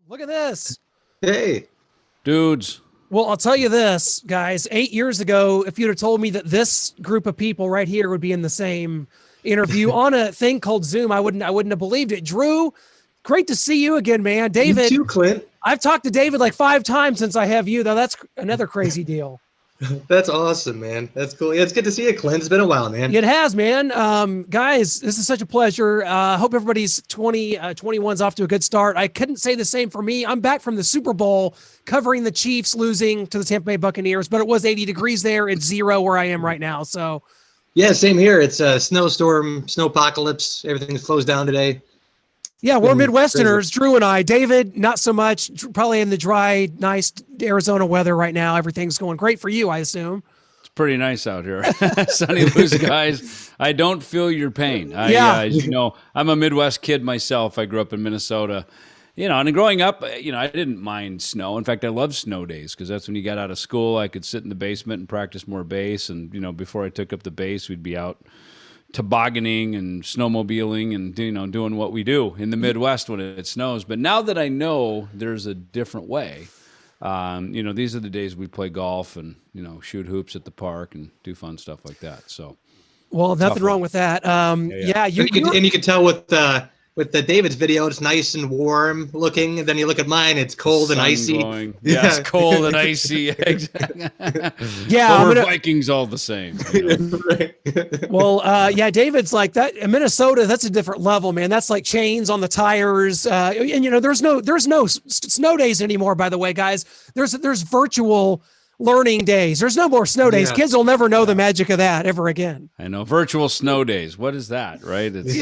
Look at this. Hey. Dudes. Well, I'll tell you this, guys. 8 years ago, if you'd have told me that this group of people right here would be in the same interview on a thing called Zoom, I wouldn't have believed it. Drew, great to see you again, man. David. You too, Clint. I've talked to David like 5 times since I have you, though. That's another crazy deal. That's awesome, man. That's cool. Yeah, it's good to see you, Clint. It's been a while, man. It has, man. Guys, this is such a pleasure. Hope everybody's 21's off to a good start. I couldn't say the same for me. I'm back from the Super Bowl covering the Chiefs losing to the Tampa Bay Buccaneers, but it was 80 degrees there. It's 0 where I am right now. So, yeah, same here. It's a snowstorm, snowpocalypse. Everything's closed down today. Yeah, we're Midwesterners, Drew and I. David, not so much. Probably in the dry, nice Arizona weather right now. Everything's going great for you, I assume. It's pretty nice out here. Sunny blue skies. I don't feel your pain. You know, I'm a Midwest kid myself. I grew up in Minnesota. You know, and growing up, you know, I didn't mind snow. In fact, I loved snow days because that's when you got out of school. I could sit in the basement and practice more bass. And, you know, before I took up the bass, we'd be out tobogganing and snowmobiling and, you know, doing what we do in the Midwest when it snows. But now that I know there's a different way, you know, these are the days we play golf and, you know, shoot hoops at the park and do fun stuff like that. So, well, nothing wrong with that. You can tell with the David's video, it's nice and warm looking, and then you look at mine, it's cold and icy. Glowing. Yes, cold and icy. Yeah, we're Vikings all the same. You know? Right. Well, yeah, David's like that in Minnesota. That's a different level, man. That's like chains on the tires, and you know, there's no snow days anymore. By the way, guys, there's virtual learning days. There's no more snow days. Kids will never know the magic of that ever again. I know. Virtual snow days. What is that, right? It's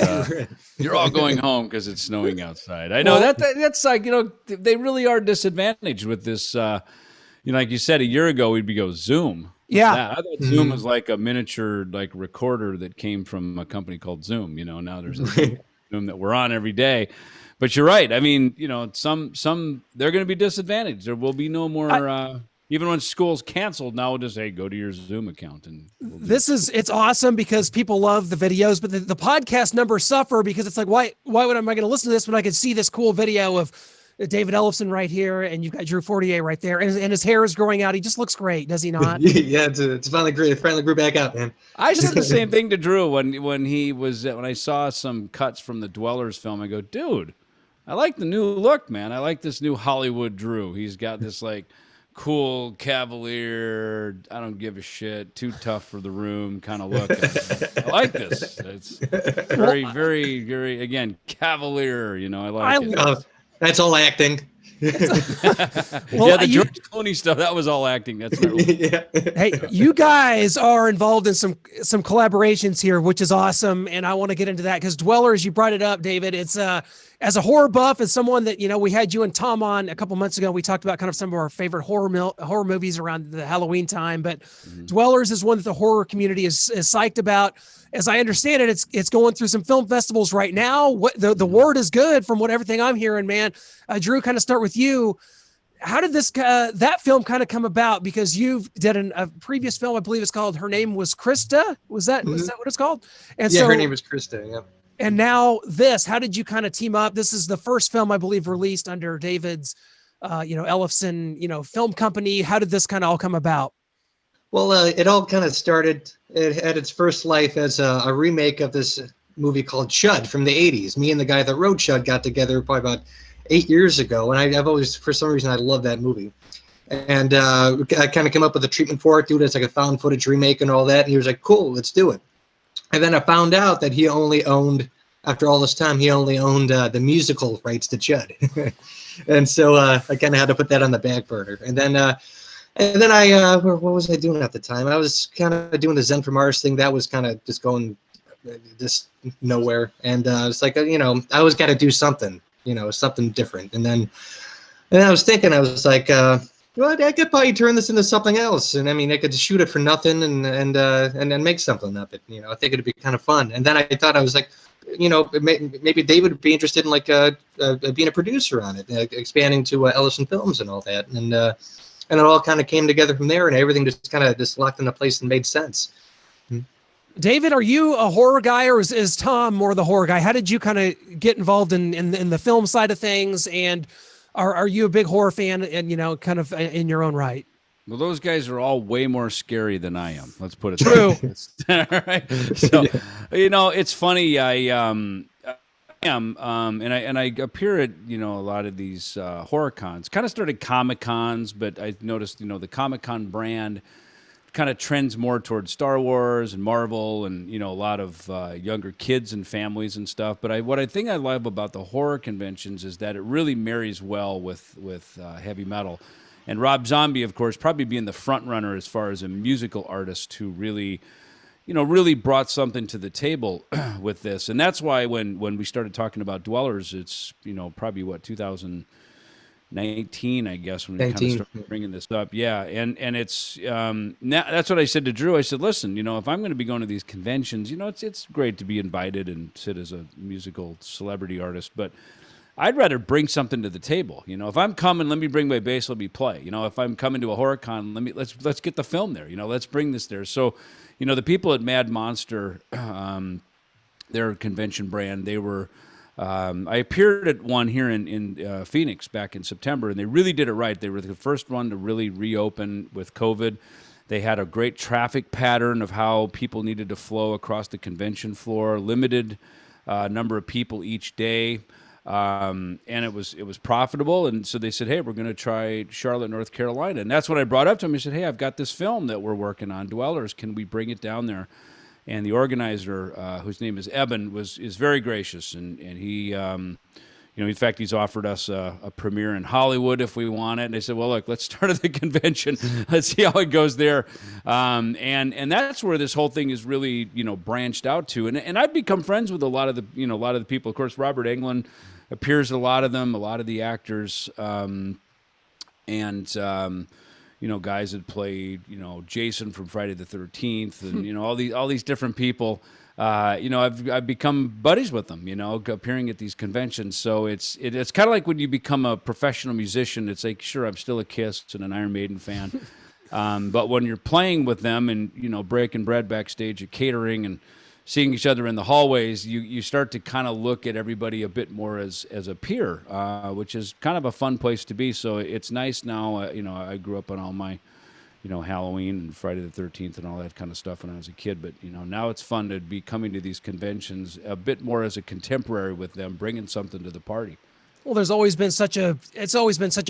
you're all going home because it's snowing outside. I know that's like, you know, they really are disadvantaged with this. You know, like you said, a year ago, we'd go Zoom. Yeah. I thought Zoom was like a miniature like recorder that came from a company called Zoom. You know, now there's a Zoom that we're on every day. But you're right. I mean, you know, some they're going to be disadvantaged. There will be no more. Even when school's canceled, now we'll just say, go to your Zoom account. And it's awesome because people love the videos, but the podcast numbers suffer because it's like, why am I going to listen to this when I can see this cool video of David Ellefson right here, and you've got Drew Fortier right there, and his hair is growing out. He just looks great, does he not? Yeah, it's finally great. It finally grew back out, man. I said the same thing to Drew when I saw some cuts from the Dwellers film. I go, dude, I like the new look, man. I like this new Hollywood Drew. He's got this like cool cavalier, I don't give a shit, too tough for the room kind of look. I like this. It's very, very, very, again, cavalier, you know, I like it. That's all acting. Well, yeah, the George Clooney stuff, that was all acting. That's right. Yeah. Hey, you guys are involved in some collaborations here, which is awesome, and I want to get into that because Dwellers, you brought it up, David. It's as a horror buff, as someone that, you know, we had you and Tom on a couple months ago. We talked about kind of some of our favorite horror movies around the Halloween time, but Dwellers is one that the horror community is psyched about. As I understand it, it's going through some film festivals right now. What the word is good from everything I'm hearing, man. Drew, kind of start with you. How did this that film kind of come about? Because you've did a previous film, I believe it's called Her Name Was Krista. Was that what it's called? And yeah, Her Name Was Krista. Yeah. And now this. How did you kind of team up? This is the first film I believe released under David's, Ellefson, film company. How did this kind of all come about? Well, it all kind of started. It had its first life as a remake of this movie called Chud from the 80s. Me and the guy that wrote Chud got together probably about 8 years ago, and I've always, for some reason, I love that movie. And I kind of came up with a treatment for it, dude. It's like a found footage remake and all that. And he was like, cool, let's do it. And then I found out that he only owned, after all this time, the musical rights to Chud. And so I kind of had to put that on the back burner. And then I, what was I doing at the time? I was kind of doing the Zen from Mars thing. That was kind of just going just nowhere. And it's like, I always got to do something, something different. And then I was thinking, I was like, well, I could probably turn this into something else. And I mean, I could just shoot it for nothing and then make something of it. I think it'd be kind of fun. And then I thought, I was like, maybe David would be interested in like being a producer on it, expanding to Ellefson Films and all that. And it all kind of came together from there, and everything just kind of just locked into place and made sense. David, are you a horror guy, or is Tom more the horror guy? How did you kind of get involved in the film side of things? And are you a big horror fan and, you know, kind of in your own right? Well, those guys are all way more scary than I am. Let's put it True. that way. All right. So, you know, it's funny. I am, and I appear at, you know, a lot of these horror cons. Kind of started Comic Cons, but I noticed, you know, the Comic Con brand kind of trends more towards Star Wars and Marvel, and, you know, a lot of younger kids and families and stuff. But what I think I love about the horror conventions is that it really marries well with heavy metal. And Rob Zombie, of course, probably being the front runner as far as a musical artist who really, you know, really brought something to the table with this. And that's why when we started talking about Dwellers, it's, you know, probably what, 2019, I guess, when we kind of started bringing this up. Yeah. And it's, now that's what I said to Drew. I said, listen, you know, if I'm going to be going to these conventions, you know, it's great to be invited and sit as a musical celebrity artist, but I'd rather bring something to the table. You know, if I'm coming, let me bring my bass, let me play. You know, if I'm coming to a horror con, let's get the film there. You know, let's bring this there. So, you know, the people at Mad Monster, their convention brand, they were. I appeared at one here in Phoenix back in September, and they really did it right. They were the first one to really reopen with COVID. They had a great traffic pattern of how people needed to flow across the convention floor, limited number of people each day. And it was profitable, and so they said, hey, we're going to try Charlotte, North Carolina. And that's what I brought up to him. I said, hey, I've got this film that we're working on, Dwellers. Can we bring it down there? And the organizer, whose name is Eben, is very gracious, and he, you know, in fact, he's offered us a premiere in Hollywood if we want it. And I said, well, look, let's start at the convention. Let's see how it goes there. And that's where this whole thing is really, you know, branched out to. And I've become friends with a lot of the people. Of course, Robert Englund appears a lot of them, a lot of the actors, you know, guys that played, you know, Jason from Friday the 13th, and, you know, all these different people. You know, I've become buddies with them, you know, appearing at these conventions. So it's kind of like when you become a professional musician. It's like, sure, I'm still a Kiss and an Iron Maiden fan, but when you're playing with them and, you know, breaking bread backstage at catering and seeing each other in the hallways, you start to kind of look at everybody a bit more as a peer, which is kind of a fun place to be. So it's nice now. You know, I grew up on all my, you know, Halloween and Friday the 13th and all that kind of stuff when I was a kid. But, you know, now it's fun to be coming to these conventions a bit more as a contemporary with them, bringing something to the party. Well, it's always been such a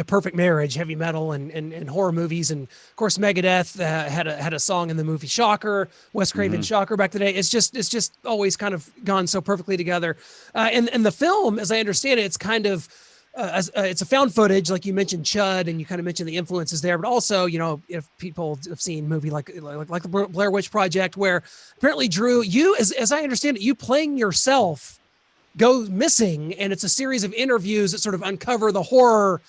perfect marriage, heavy metal and horror movies. And of course, Megadeth had a song in the movie Shocker, Wes Craven's Shocker back today. It's just always kind of gone so perfectly together. And the film, as I understand it, it's kind of, it's a found footage, like you mentioned Chud, and you kind of mentioned the influences there, but also, you know, if people have seen a movie like the Blair Witch Project, where apparently, Drew, you, as I understand it, you playing yourself go missing, and it's a series of interviews that sort of uncover the horror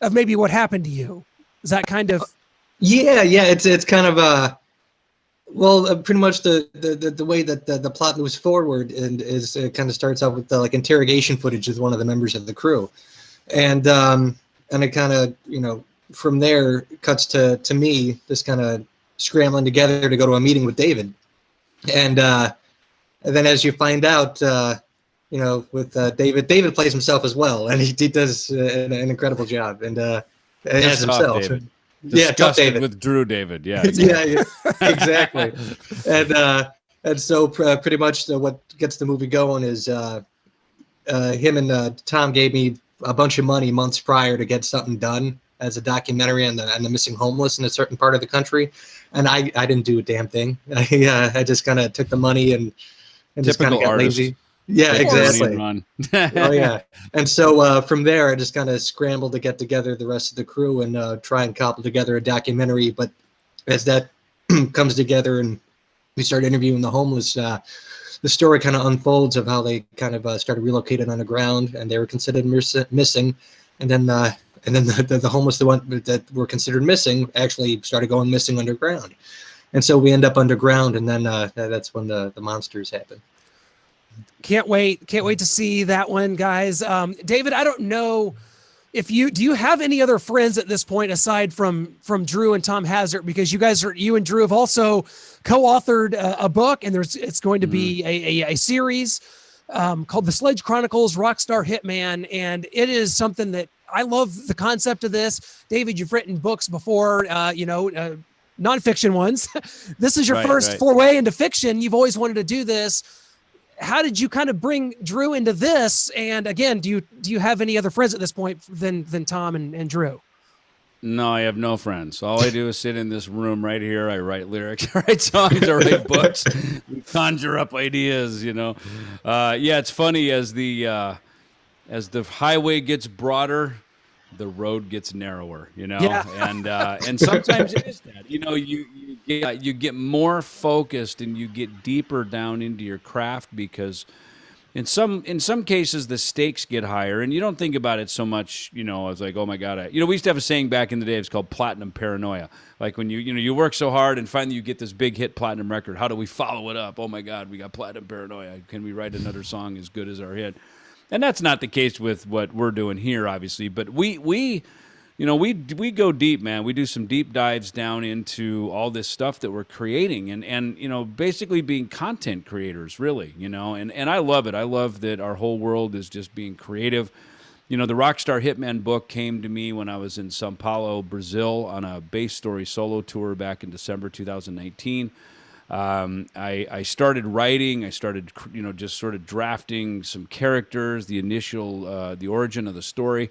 of maybe what happened to you. Is that kind of? Yeah. It's kind of pretty much the way that the plot moves forward, and is it kind of starts out with the like interrogation footage with one of the members of the crew, and it kind of, you know, from there cuts to me just kind of scrambling together to go to a meeting with David, and then as you find out. You know, with David plays himself as well, and he does an incredible job, and as himself. David. Yeah, tough David with Drew David. Yeah, exactly. yeah, exactly. And so pretty much what gets the movie going is him and Tom gave me a bunch of money months prior to get something done as a documentary on the missing homeless in a certain part of the country, and I didn't do a damn thing. I just kind of took the money and just kind of got lazy. Yeah, exactly. Oh yeah. And so from there, I just kind of scrambled to get together the rest of the crew and try and cobble together a documentary. But as that comes together and we start interviewing the homeless, the story kind of unfolds of how they kind of started relocated underground, and they were considered missing, and then the homeless, the one that were considered missing, actually started going missing underground, and so we end up underground, and then that's when the monsters happen. Can't wait to see that one, guys. David, I don't know if do you have any other friends at this point aside from Drew and Tom Hazard, because you and Drew have also co-authored a book, and it's going to be a series called The Sledge Chronicles, Star Hitman, and it is something that I love the concept of this. David, you've written books before, nonfiction ones. This is your first foray into fiction. You've always wanted to do this. How did you kind of bring Drew into this? And again, do you have any other friends at this point than Tom and Drew? No, I have no friends. All I do is sit in this room right here. I write lyrics, I write songs, I write books, we conjure up ideas, Yeah, it's funny as the highway gets broader, the road gets narrower, Yeah. and sometimes it is that, you get more focused and you get deeper down into your craft because in some cases the stakes get higher and you don't think about it so much, it's like, oh my God, we used to have a saying back in the day, it's called platinum paranoia. Like when you work so hard and finally you get this big hit platinum record, how do we follow it up? Oh my God, we got platinum paranoia. Can we write another song as good as our hit? And that's not the case with what we're doing here, obviously. But we go deep, man. We do some deep dives down into all this stuff that we're creating, and basically being content creators, really. And I love it. I love that our whole world is just being creative. The Rockstar Hitman book came to me when I was in São Paulo, Brazil, on a bass story solo tour back in December 2019. I started writing. I started, just sort of drafting some characters, the initial, the origin of the story,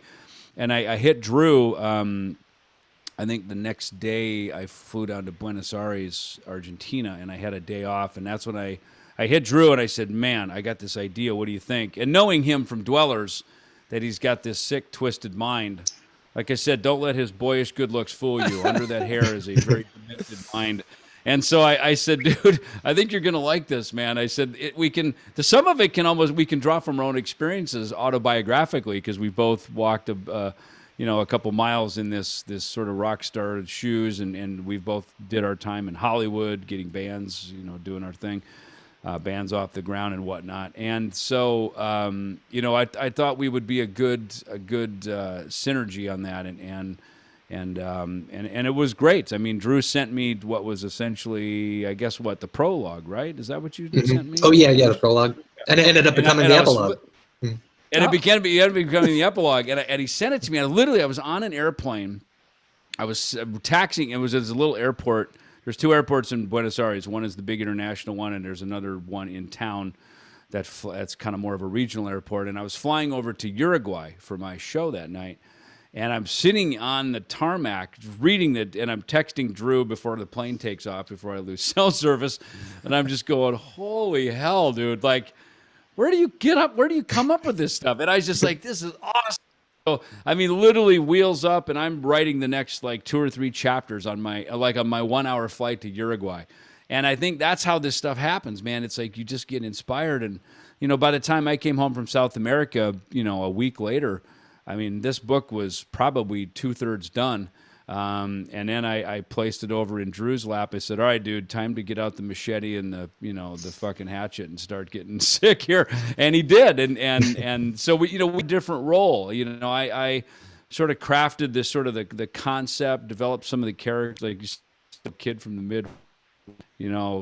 and I hit Drew. I think the next day I flew down to Buenos Aires, Argentina, and I had a day off, and that's when I hit Drew and I said, "Man, I got this idea. What do you think?" And knowing him from Dwellers, that he's got this sick, twisted mind. Like I said, don't let his boyish good looks fool you. Under that hair is a very demented mind. And so I said, dude, I think you're going to like this, man. I said, we can draw from our own experiences autobiographically because we both walked a couple miles in this sort of rock star shoes, and we both did our time in Hollywood, getting bands, doing our thing, bands off the ground and whatnot. And so, I thought we would be a good synergy on that, and it was great. I mean, Drew sent me what was essentially, I guess, the prologue, right? Is that what you sent me? Oh yeah, the prologue, and it ended up becoming the epilogue. And it ended up becoming the epilogue, and he sent it to me. I was on an airplane. I was taxiing. It was at a little airport. There's two airports in Buenos Aires. One is the big international one, and there's another one in town that's kind of more of a regional airport. And I was flying over to Uruguay for my show that night. And I'm sitting on the tarmac reading it, and I'm texting Drew before the plane takes off, before I lose cell service. And I'm just going, holy hell, dude. Like, where do you get up? Where do you come up with this stuff? And I was just like, this is awesome. So, I mean, literally wheels up, and I'm writing the next 2 or 3 chapters on my 1 hour flight to Uruguay. And I think that's how this stuff happens, man. It's like you just get inspired. And, by the time I came home from South America, a week later, I mean, this book was probably 2/3 done. And then I placed it over in Drew's lap. I said, all right, dude, time to get out the machete and the fucking hatchet and start getting sick here. And he did. And so we different role, I sort of crafted this sort of the concept, developed some of the characters, like a kid from the mid,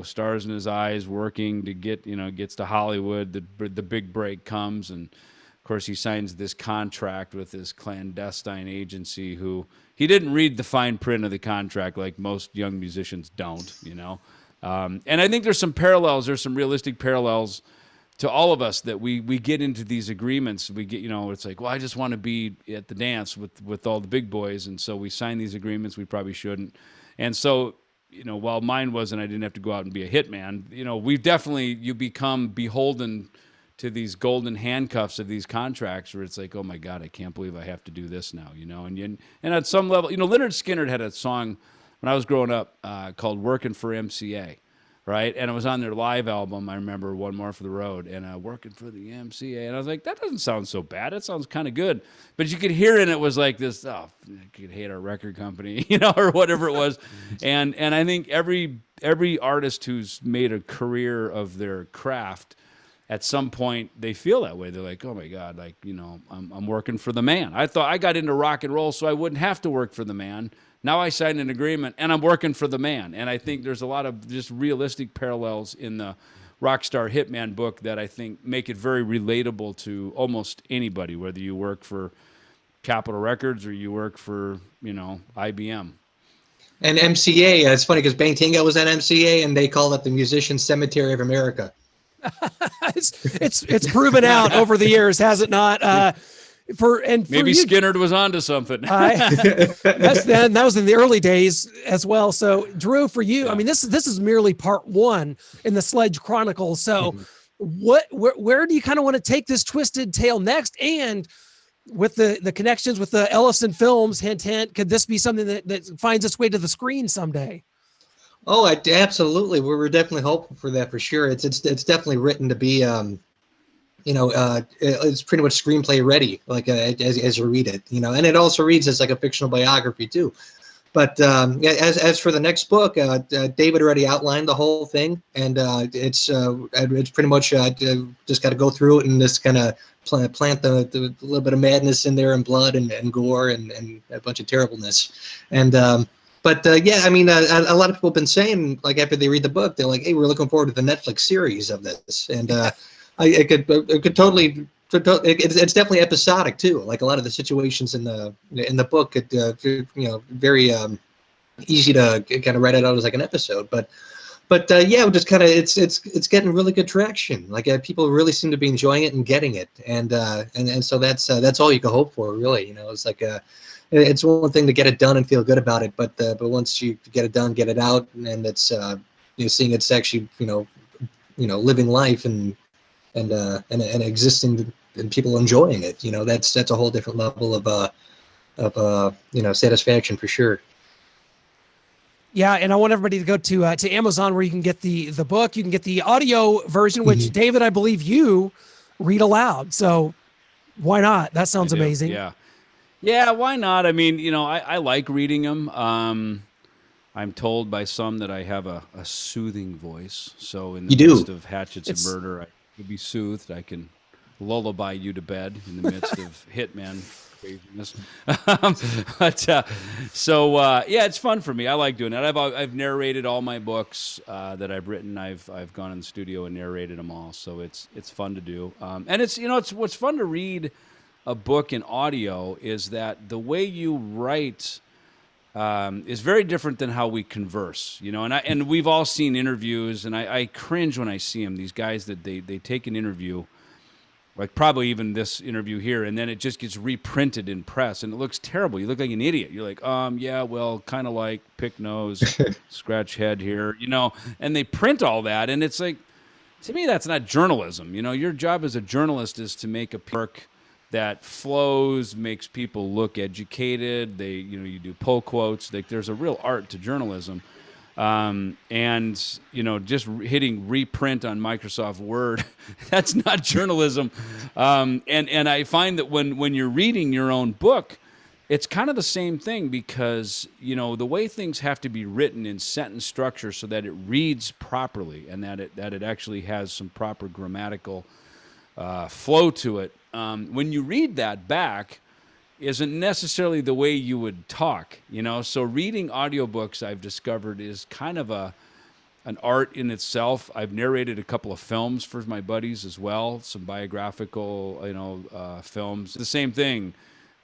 stars in his eyes, working to get, gets to Hollywood. The big break comes, and of course, he signs this contract with this clandestine agency who he didn't read the fine print of the contract like most young musicians don't, And I think there's some parallels. There's some realistic parallels to all of us that we get into these agreements. We get, it's like, well, I just want to be at the dance with all the big boys. And so we sign these agreements we probably shouldn't. And so, while mine wasn't, I didn't have to go out and be a hitman. You become beholden to these golden handcuffs of these contracts where it's like, oh my God, I can't believe I have to do this now, and at some level, Lynyrd Skynyrd had a song when I was growing up called Working for MCA, right? And it was on their live album, I remember, One More for the Road, and Working for the MCA, and I was like, that doesn't sound so bad, it sounds kind of good, but you could hear it was like this, oh, I could hate our record company, or whatever it was, and I think every artist who's made a career of their craft, at some point they feel that way. They're like, oh my God, I'm working for the man. I thought I got into rock and roll so I wouldn't have to work for the man. Now I signed an agreement and I'm working for the man. And I think there's a lot of just realistic parallels in the Rockstar Hitman book that I think make it very relatable to almost anybody, whether you work for Capitol Records or you work for, you know, IBM. And MCA, it's funny because Bang Tango was at MCA, and they call it the Musician Cemetery of America. it's proven out over the years, has it not? Maybe Skinner was onto something. That was in the early days as well. So Drew, for you, I mean, this is merely part one in the Sledge Chronicles. So where do you kind of want to take this twisted tale next? And with the connections with the Ellefson films, hint, hint, could this be something that finds its way to the screen someday? Oh, absolutely. We're definitely hopeful for that, for sure. It's definitely written to be, it's pretty much screenplay ready, like as you read it, you know, and it also reads as like a fictional biography too. But as for the next book, David already outlined the whole thing, and it's pretty much just got to go through it and just kind of plant the little bit of madness in there, and blood and gore and a bunch of terribleness. And yeah, I mean, a lot of people have been saying, like, after they read the book, they're like, hey, we're looking forward to the Netflix series of this. And it could totally, it's definitely episodic too. Like a lot of the situations in the book, very easy to kind of write it out as like an episode. But yeah, just kind of it's getting really good traction. Like people really seem to be enjoying it and getting it, and so that's all you can hope for, really. You know, it's like it's one thing to get it done and feel good about it, but once you get it done, get it out, and it's seeing it's actually living life and existing and people enjoying it. You know, that's a whole different level of satisfaction for sure. Yeah, and I want everybody to go to Amazon, where you can get the book. You can get the audio version, which David, I believe you read aloud. So why not? That sounds amazing. Yeah, why not? I mean, I like reading them. I'm told by some that I have a soothing voice. So in the midst of hatchets and murder, I can be soothed. I can lullaby you to bed in the midst of Hitman craziness. Yeah, it's fun for me. I like doing it. I've narrated all my books that I've written. I've gone in the studio and narrated them all. So it's fun to do. And it's what's fun to read a book in audio is that the way you write is very different than how we converse, and we've all seen interviews, and I cringe when I see them, these guys that they take an interview, like probably even this interview here, and then it just gets reprinted in press, and it looks terrible. You look like an idiot. You're like, yeah, well, kind of like pick nose, scratch head here, and they print all that, and it's like, to me, that's not journalism. Your job as a journalist is to make a work that flows, makes people look educated. You do pull quotes. Like, there's a real art to journalism. Just hitting reprint on Microsoft Word, that's not journalism. And I find that when you're reading your own book, it's kind of the same thing, because, the way things have to be written in sentence structure so that it reads properly and that it actually has some proper grammatical flow to it. When you read that back, isn't necessarily the way you would talk, So reading audiobooks, I've discovered, is kind of an art in itself. I've narrated a couple of films for my buddies as well, some biographical, films. The same thing.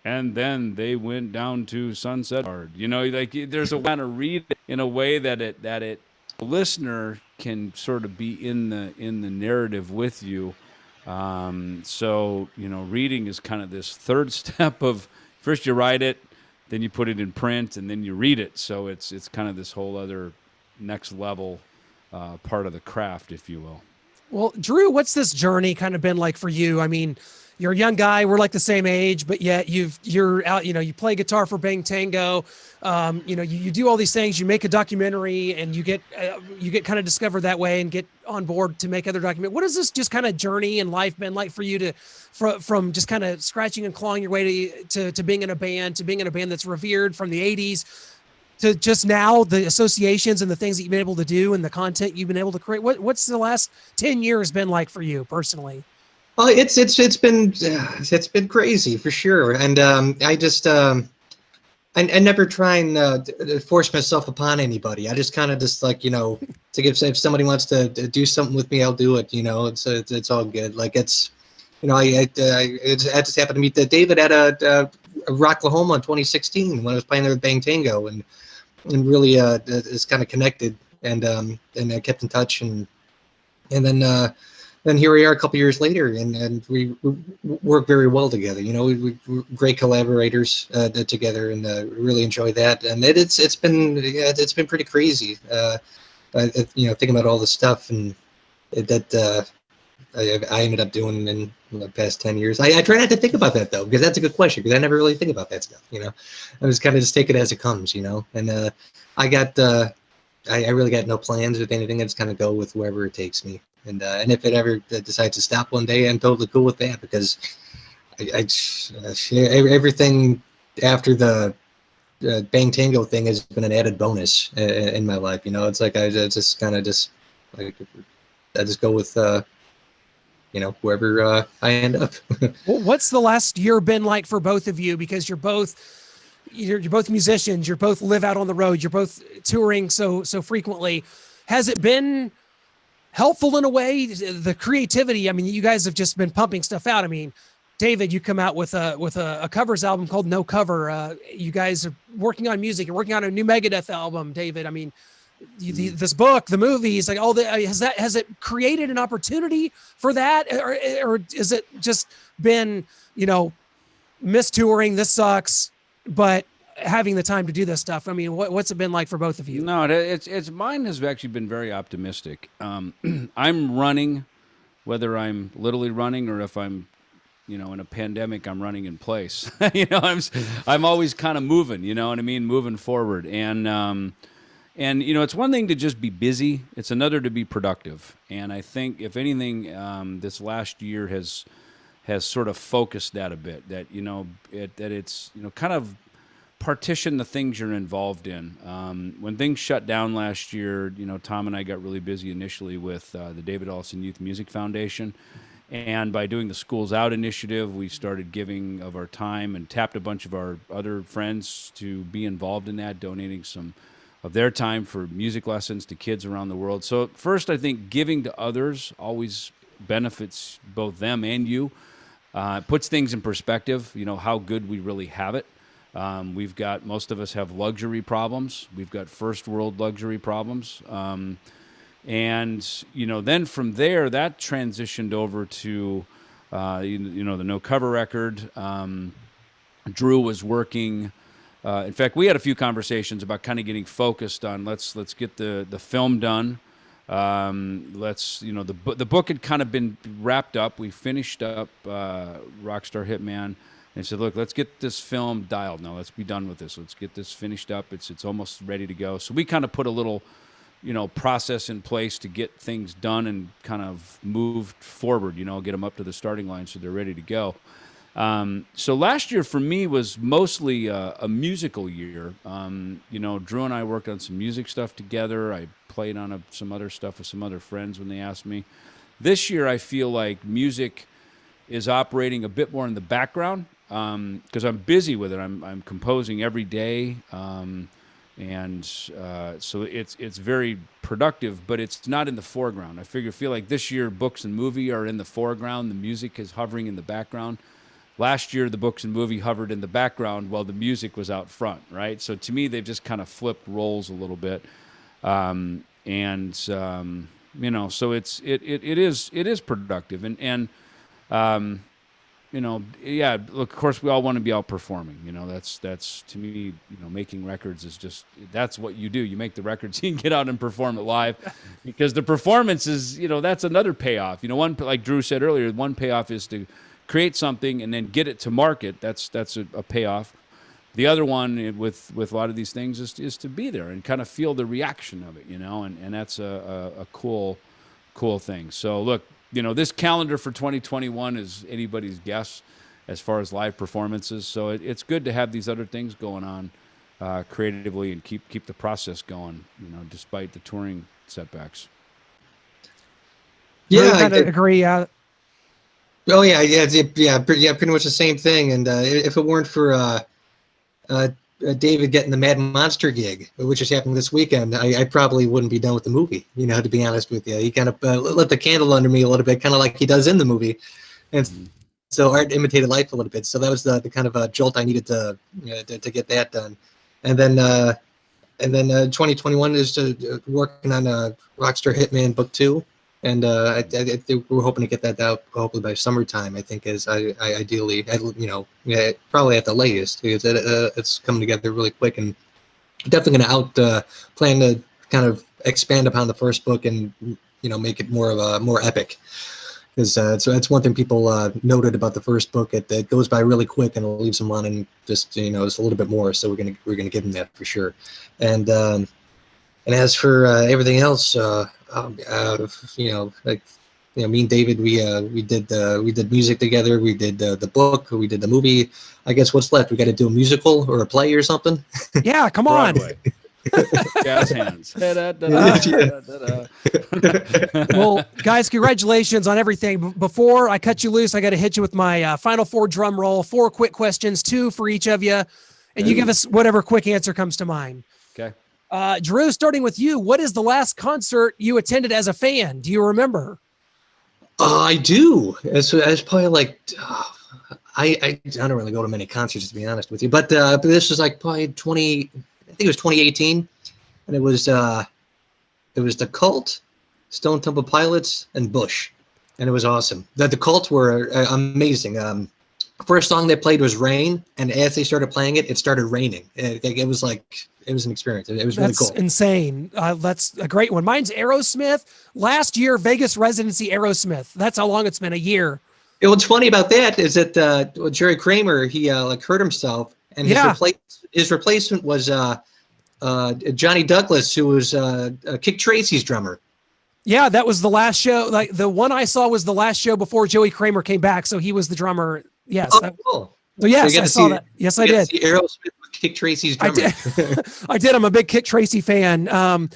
And then they went down to Sunset Hard. There's a way to read it in a way that the listener can sort of be in the narrative with you. Reading is kind of this third step of, first you write it, then you put it in print, and then you read it. So it's kind of this whole other next level part of the craft, if you will. Well, Drew, what's this journey kind of been like for you? I mean, you're a young guy. We're like the same age, but yet you're out, you play guitar for Bang Tango. You do all these things, you make a documentary, and you get kind of discovered that way and get on board to make other documentaries. What has this just kind of journey in life been like for you from just kind of scratching and clawing your way to being in a band, that's revered from the 80s, to just now the associations and the things that you've been able to do and the content you've been able to create? What's the last 10 years been like for you personally? Well, it's been crazy for sure, and I just I never try and force myself upon anybody. I just kind of if somebody wants to do something with me, I'll do it. It's all good. Like I just happened to meet David at Rocklahoma in 2016 when I was playing there with Bang Tango, and really is kind of connected, and I kept in touch, and then here we are a couple years later, and we work very well together. You know, we're great collaborators together, and really enjoy that. And it's been pretty crazy. You know, thinking about all the stuff and that I ended up doing in the past 10 years. I try not to think about that though, because that's a good question, because I never really think about that stuff. You know, I just kind of just take it as it comes. You know, and I really got no plans with anything. I just kind of go with wherever it takes me. And if it ever decides to stop one day, I'm totally cool with that, because everything after the Bang Tango thing has been an added bonus in my life. You know, it's like I just go with you know, wherever I end up. Well, what's the last year been like for both of you? Because you're both musicians, you're both live out on the road, you're both touring so frequently. Has it been helpful in a way? The creativity, I mean, you guys have just been pumping stuff out. I mean, David, you come out with a covers album called No Cover. You guys are working on music. You're working on a new Megadeth album, David. I mean, this book, the movies, like all the, has it created an opportunity for that, or is it just been, you know, miss touring, this sucks, but having the time to do this stuff? I mean, what's it been like for both of you? No, it's mine has actually been very optimistic. I'm running, whether I'm literally running or if I'm, you know, in a pandemic, I'm running in place. You know, I'm always kind of moving. You know what I mean? Moving forward, and you know, it's one thing to just be busy. It's another to be productive. And I think, if anything, this last year has sort of focused that a bit. That, you know, that it's, you know, kind of partition the things you're involved in. When things shut down last year, you know, Tom and I got really busy initially with the David Ellefson Youth Music Foundation. And by doing the Schools Out initiative, we started giving of our time and tapped a bunch of our other friends to be involved in that, donating some of their time for music lessons to kids around the world. So first, I think giving to others always benefits both them and you. Puts things in perspective, you know, how good we really have it. Most of us have luxury problems. We've got first world luxury problems. And, you know, then from there, that transitioned over to, you know, the No Cover record. Drew was working. In fact, we had a few conversations about kind of getting focused on let's get the film done. You know, the book had kind of been wrapped up. We finished up Star Hitman. And said, look, let's get this film dialed now. Let's be done with this. Let's get this finished up. It's almost ready to go. So we kind of put a little, you know, process in place to get things done and kind of moved forward, you know, get them up to the starting line so they're ready to go. So last year for me was mostly a musical year. You know, Drew and I worked on some music stuff together. I played on some other stuff with some other friends when they asked me. This year I feel like music is operating a bit more in the background. Because I'm busy with it. I'm composing every day, so it's very productive, but it's not in the foreground. I feel like this year books and movie are in the foreground. The music is hovering in the background. Last year the books and movie hovered in the background while the music was out front, right? So to me they've just kind of flipped roles a little bit, you know, so it is productive and you know, yeah, look, of course we all want to be out performing, you know, that's to me, you know, making records is just, that's what you do. You make the records, you can get out and perform it live, because the performance is, you know, that's another payoff. You know, one, like Drew said earlier, one payoff is to create something and then get it to market. That's a payoff. The other one with a lot of these things is to be there and kind of feel the reaction of it, you know, and that's a cool thing. So look, you know, this calendar for 2021 is anybody's guess as far as live performances. So it's good to have these other things going on creatively and keep the process going, you know, despite the touring setbacks. Yeah, I agree. Oh yeah, pretty much the same thing. And if it weren't for David getting the Mad Monster gig, which is happening this weekend, I probably wouldn't be done with the movie, you know, to be honest with you. He kind of lit the candle under me a little bit, kind of like he does in the movie. And so art imitated life a little bit. So that was the kind of jolt I needed to get that done. And then 2021 is working on Rockstar Hitman Book 2. And I think we're hoping to get that out hopefully by summertime. I think is ideally, probably at the latest, because it's coming together really quick, and definitely going to plan to kind of expand upon the first book and make it more epic. Because so that's one thing people noted about the first book. It goes by really quick and it leaves them wanting just just a little bit more. So we're gonna give them that for sure. And as for everything else, me and David, we did music together. We did the book. We did the movie. I guess what's left? We got to do a musical or a play or something. Yeah, come on. Jazz hands. Well, guys, congratulations on everything. Before I cut you loose, I got to hit you with my final 4 drum roll. 4 quick questions, 2 for each of you, and you give us whatever quick answer comes to mind. Okay. Drew, starting with you, what is the last concert you attended as a fan? Do you remember? I do. It's probably like I don't really go to many concerts, to be honest with you, but this was like probably 2018, and it was the Cult, Stone Temple Pilots, and Bush, and it was awesome. The Cult were amazing. First song they played was Rain, and as they started playing it, it started raining. It was an experience. It was really cool. That's insane. That's a great one. Mine's Aerosmith. Last year, Vegas residency Aerosmith. That's how long it's been, a year. What's funny about that is that Jerry Kramer, he hurt himself, and his replacement was Johnny Douglas, who was Kick Tracy's drummer. Yeah, that was the last show. Like the one I saw was the last show before Joey Kramer came back, so he was the drummer. Yes. Oh, cool. So yes, I saw that. Yes, I did. Aerosmith with Kick Tracy's drummer. I did. I'm a big Kick Tracy fan.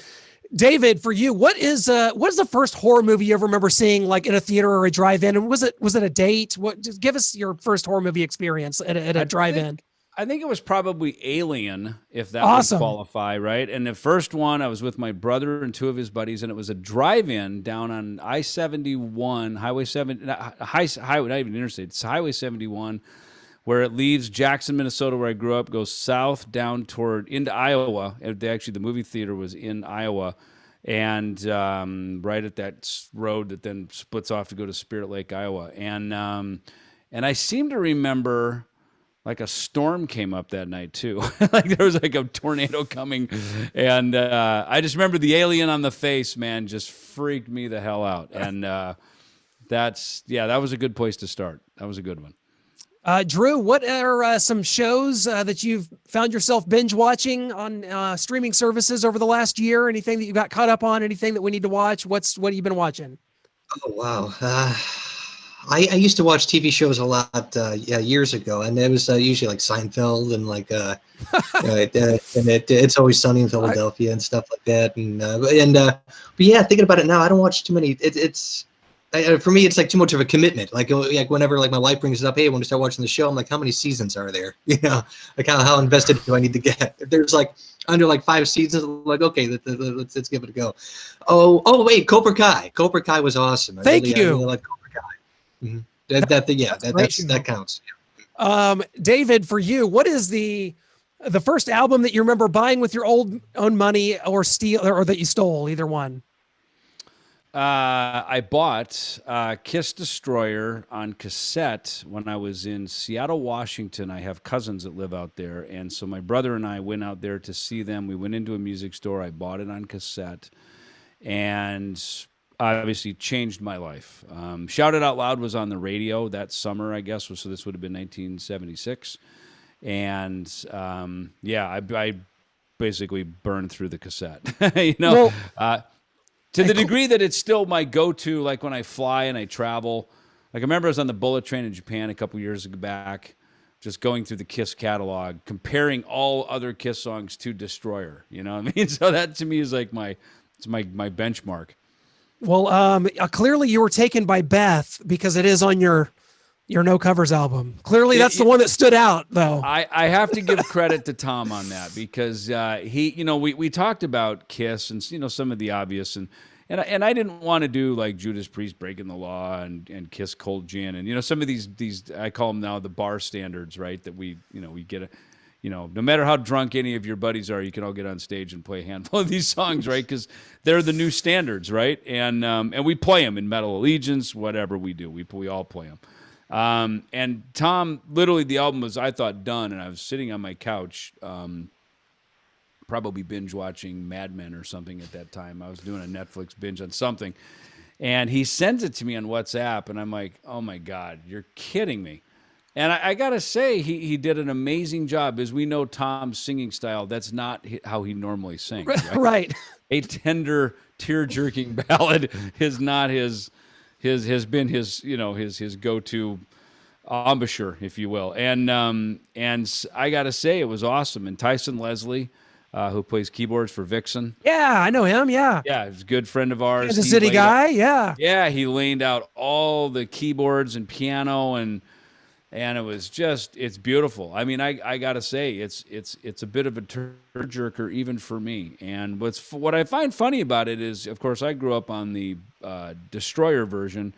David, for you, what is the first horror movie you ever remember seeing, like in a theater or a drive-in? And was it a date? Just give us your first horror movie experience at a drive-in. I think it was probably Alien, if that Awesome. would qualify, right? And the first one, I was with my brother and 2 of his buddies, and it was a drive-in down on I-71, Highway 7, highway, not even interstate, it's Highway 71, where it leaves Jackson, Minnesota, where I grew up, goes south down into Iowa. Actually, the movie theater was in Iowa, and right at that road that then splits off to go to Spirit Lake, Iowa. And I seem to remember like a storm came up that night too. Like there was like a tornado coming, and I just remember the alien on the face, man, just freaked me the hell out. And that was a good place to start. That was a good one. Drew, what are some shows that you've found yourself binge watching on streaming services over the last year? Anything that you got caught up on? Anything that we need to watch? What have you been watching? Oh, wow. I used to watch TV shows a lot years ago, and it was usually like Seinfeld and like It's Always Sunny in Philadelphia and stuff like that. But yeah, thinking about it now, I don't watch too many. For me, it's like too much of a commitment. Like whenever like my wife brings it up, hey, I want to start watching the show. I'm like, how many seasons are there? Like how invested do I need to get? If there's like under like 5 seasons, I'm like, okay, let's give it a go. Oh wait, Cobra Kai. Cobra Kai was awesome. Thank you. I really like Cobra Kai. Mm-hmm. That counts. David, for you, what is the first album that you remember buying with your own money or that you stole? Either one. I bought Kiss Destroyer on cassette when I was in Seattle, Washington. I have cousins that live out there, and so my brother and I went out there to see them. We went into a music store. I bought it on cassette, and obviously changed my life. Shout It Out Loud was on the radio that summer, I guess, so this would have been 1976. And I basically burned through the cassette, to the degree that it's still my go-to, like when I fly and I travel. Like I remember I was on the Bullet Train in Japan a couple years back, just going through the Kiss catalog, comparing all other Kiss songs to Destroyer. You know what I mean? So that to me is like my benchmark. Well, clearly you were taken by Beth because it is on your No Covers album. Clearly that's the one that stood out, though. I have to give credit to Tom on that because we talked about Kiss and some of the obvious, and and I didn't want to do like Judas Priest, Breaking the Law, and Kiss Cold Gin, and some of these I call them now the bar standards, right? That we get no matter how drunk any of your buddies are, you can all get on stage and play a handful of these songs, right? Because they're the new standards, right? And we play them in Metal Allegiance, whatever we do, we all play them. And Tom, literally, the album was, I thought, done, and I was sitting on my couch. Probably binge watching Mad Men or something at that time. I was doing a Netflix binge on something, and he sends it to me on WhatsApp, and I'm like, oh my God, you're kidding me. And I gotta say, he did an amazing job. As we know, Tom's singing style, that's not how he normally sings. Right? Right. A tender, tear-jerking ballad is not has been his go-to embouchure, if you will. And I gotta say, it was awesome. And Tyson Leslie, who plays keyboards for Vixen. Yeah, I know him. Yeah. Yeah, he's a good friend of ours. Kansas City guy. Yeah. Yeah, he leaned out all the keyboards and piano, and it was just, it's beautiful. I mean, I gotta say, it's a bit of a tearjerker even for me. And what I find funny about it is, of course, I grew up on the Destroyer version.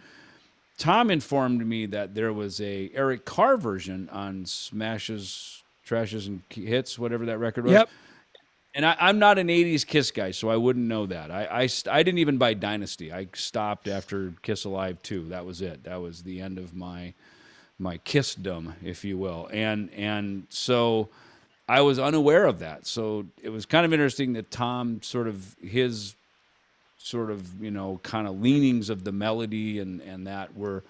Tom informed me that there was a Eric Carr version on Smashes, Trashes, and Hits, whatever that record was. Yep. And I'm not an 80s Kiss guy, so I wouldn't know that. I didn't even buy Dynasty. I stopped after Kiss Alive 2. That was it. That was the end of my Kissdom, if you will. And so I was unaware of that. So it was kind of interesting that Tom his kind of leanings of the melody and that were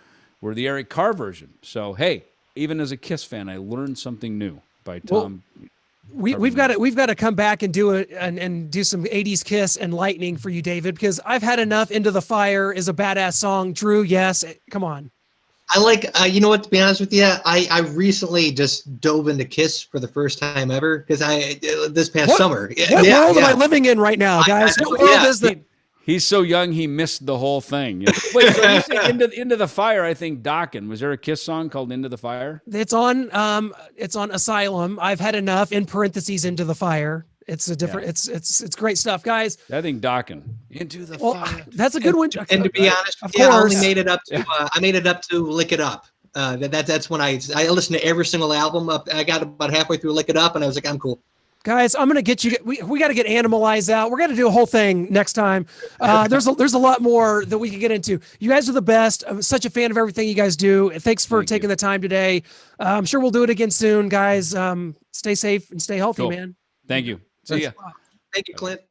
the Eric Carr version. So, hey, even as a Kiss fan, I learned something new by Tom. Well, we've got to come back and do it and do some 80s Kiss and Lightning for you, David, because I've had enough. Into the Fire is a badass song. Drew, yes, come on. I like, you know what, to be honest with you, I recently just dove into Kiss for the first time ever, because this past summer. What world am I living in right now, guys? What world is that? He's so young, he missed the whole thing. Wait, so you say Into the Fire, I think Dokken. Was there a Kiss song called Into the Fire? It's on Asylum. I've had enough, in parentheses, Into the Fire. It's a different, it's great stuff, guys. I think Dokken. Into the Fire. That's a good one. And to be honest, I only made it up to Lick It Up. That's when I listened to every single album up. I got about halfway through Lick It Up, and I was like, I'm cool. Guys, I'm going to get you. We got to get Animalize out. We're going to do a whole thing next time. There's a lot more that we can get into. You guys are the best. I'm such a fan of everything you guys do. Thanks for taking the time today. I'm sure we'll do it again soon, guys. Stay safe and stay healthy, man. Thank you. See ya. Thank you, Clint.